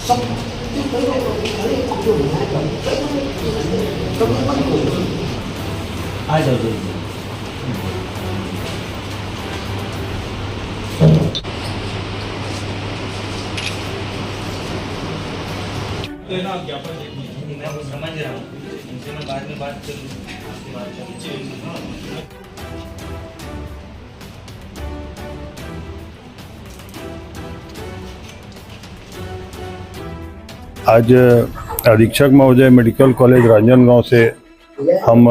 आ जाओ जल्दी। मैं वो समझ रहा हूँ, उनसे मैं बाद में बात करूँ, आपसे बात करूँ। आज अधीक्षक महोदय मेडिकल कॉलेज राजनांदगांव से हम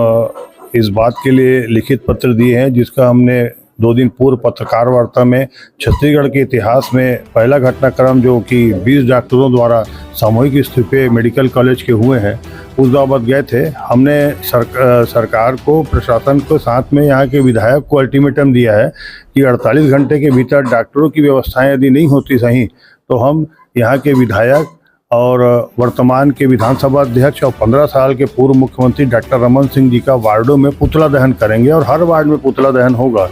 इस बात के लिए लिखित पत्र दिए हैं, जिसका हमने 2 दिन पूर्व पत्रकार वार्ता में छत्तीसगढ़ के इतिहास में पहला घटनाक्रम जो कि 20 डॉक्टरों द्वारा सामूहिक इस्तीफे मेडिकल कॉलेज के हुए हैं उस बाबत गए थे। हमने सरकार को, प्रशासन को, साथ में यहाँ के विधायक को अल्टीमेटम दिया है कि 48 घंटे के भीतर डॉक्टरों की व्यवस्थाएं यदि नहीं होती सही तो हम यहाँ के विधायक और वर्तमान के विधानसभा अध्यक्ष और 15 साल के पूर्व मुख्यमंत्री डॉक्टर रमन सिंह जी का वार्डों में पुतला दहन करेंगे और हर वार्ड में पुतला दहन होगा।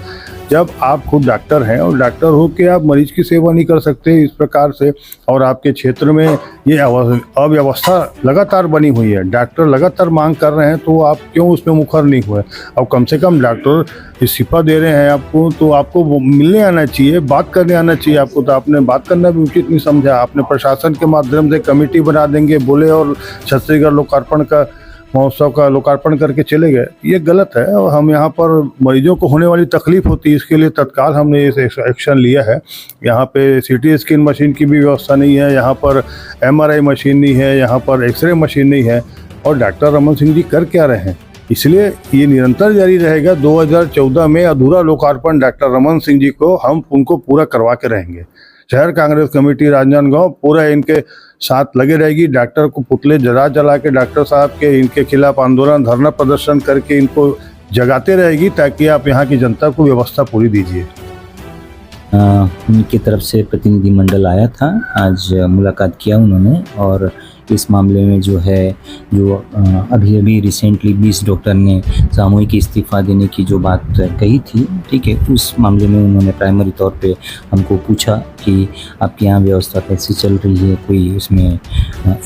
जब आप खुद डॉक्टर हैं और डॉक्टर हो के आप मरीज की सेवा नहीं कर सकते इस प्रकार से, और आपके क्षेत्र में ये अव्यवस्था लगातार बनी हुई है, डॉक्टर लगातार मांग कर रहे हैं, तो आप क्यों उसमें मुखर नहीं हुए? अब कम से कम डॉक्टर इस्तीफा दे रहे हैं आपको, तो आपको मिलने आना चाहिए, बात करने आना चाहिए आपको। तो आपने बात करना भी उचित नहीं समझा। आपने प्रशासन के माध्यम से कमेटी बना देंगे बोले और छत्तीसगढ़ लोकार्पण का महोत्सव का लोकार्पण करके चले गए। ये गलत है और हम यहाँ पर मरीजों को होने वाली तकलीफ होती है, इसके लिए तत्काल हमने इस एक्शन लिया है। यहाँ पे सीटी स्कैन मशीन की भी व्यवस्था नहीं है, यहाँ पर MRI मशीन नहीं है, यहाँ पर एक्सरे मशीन नहीं है, और डॉक्टर रमन सिंह जी कर क्या रहे हैं? इसलिए ये निरंतर जारी रहेगा। 2014 में अधूरा लोकार्पण डॉक्टर रमन सिंह जी को हम उनको पूरा करवा के रहेंगे। शहर कांग्रेस कमेटी राजनांदगांव पूरा इनके साथ लगे रहेगी। डॉक्टर को पुतले जला के डॉक्टर साहब के इनके खिलाफ आंदोलन, धरना प्रदर्शन करके इनको जगाते रहेगी, ताकि आप यहाँ की जनता को व्यवस्था पूरी दीजिए। उनकी तरफ से प्रतिनिधिमंडल आया था, आज मुलाकात किया उन्होंने, और इस मामले में जो है अभी रिसेंटली 20 डॉक्टर ने सामूहिक इस्तीफा देने की जो बात कही थी, ठीक है, उस मामले में उन्होंने प्राइमरी तौर पे हमको पूछा कि आपके यहाँ व्यवस्था कैसी चल रही है, कोई उसमें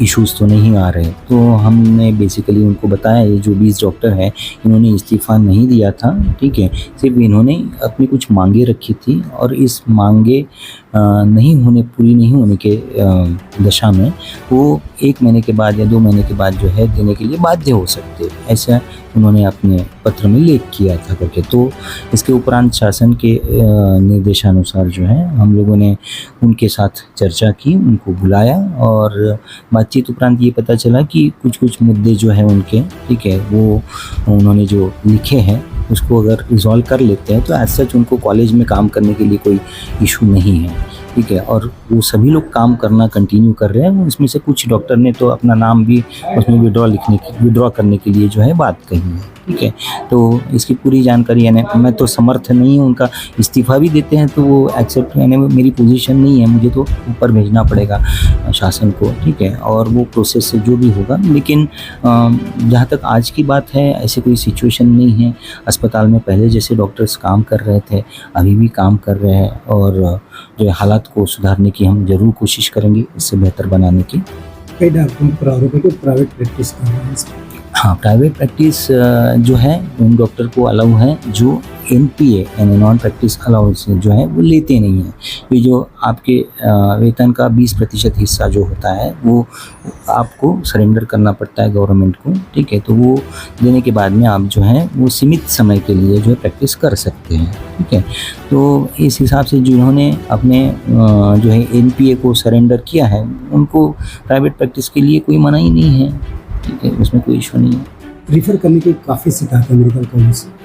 इश्यूज तो नहीं आ रहे। तो हमने बेसिकली उनको बताया ये जो 20 डॉक्टर हैं इन्होंने इस्तीफा नहीं दिया था, ठीक है, सिर्फ इन्होंने अपनी कुछ मांगे रखी थी, और इस मांगे पूरी नहीं होने के दशा में वो 1 महीने के बाद या 2 महीने के बाद जो है देने के लिए बाध्य हो सकते हैं, ऐसा उन्होंने अपने पत्र में लेख किया था करके। तो इसके उपरांत शासन के निर्देशानुसार जो है हम लोगों ने उनके साथ चर्चा की, उनको बुलाया, और बातचीत उपरांत ये पता चला कि कुछ मुद्दे जो है उनके, ठीक है, वो उन्होंने जो लिखे हैं उसको अगर रिजॉल्व कर लेते हैं तो एज सच उनको कॉलेज में काम करने के लिए कोई इशू नहीं है, ठीक है, और वो सभी लोग काम करना कंटिन्यू कर रहे हैं। उसमें से कुछ डॉक्टर ने तो अपना नाम भी उसमें विड्रॉ करने के लिए जो है बात कही है, ठीक है। तो इसकी पूरी जानकारी यानी मैं तो समर्थ नहीं हूँ, उनका इस्तीफा भी देते हैं तो वो एक्सेप्ट, यानी मेरी पोजीशन नहीं है, मुझे तो ऊपर भेजना पड़ेगा शासन को, ठीक है, और वो प्रोसेस से जो भी होगा। लेकिन जहाँ तक आज की बात है ऐसी कोई सिचुएशन नहीं है। अस्पताल में पहले जैसे डॉक्टर्स काम कर रहे थे अभी भी काम कर रहे हैं, और जो है हालात को सुधारने की हम ज़रूर कोशिश करेंगे, इससे बेहतर बनाने की। कई डॉक्टरों पर आरोप है कि प्राइवेट प्रैक्टिस कर रहे हैं। हाँ, प्राइवेट प्रैक्टिस जो है उन डॉक्टर को अलाउ है जो NPA यानी नॉन प्रैक्टिस अलाउंस जो है वो लेते नहीं हैं। ये जो आपके वेतन का 20% हिस्सा जो होता है वो आपको सरेंडर करना पड़ता है गवर्नमेंट को, ठीक है, तो वो देने के बाद में आप जो है वो सीमित समय के लिए जो है प्रैक्टिस कर सकते हैं, ठीक है। तो इस हिसाब से जिन्होंने अपने जो है NPA को सरेंडर किया है उनको प्राइवेट प्रैक्टिस के लिए कोई मना ही नहीं है, ठीक है, उसमें कोई इशू नहीं है। रिफ़र करने की काफ़ी शिकायत है मेडिकल कॉलेज से।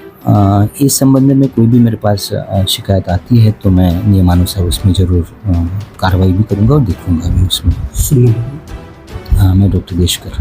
इस संबंध में कोई भी मेरे पास शिकायत आती है तो मैं नियमानुसार उसमें ज़रूर कार्रवाई भी करूँगा और देखूँगा भी उसमें। सुनिए, मैं डॉक्टर देशकर।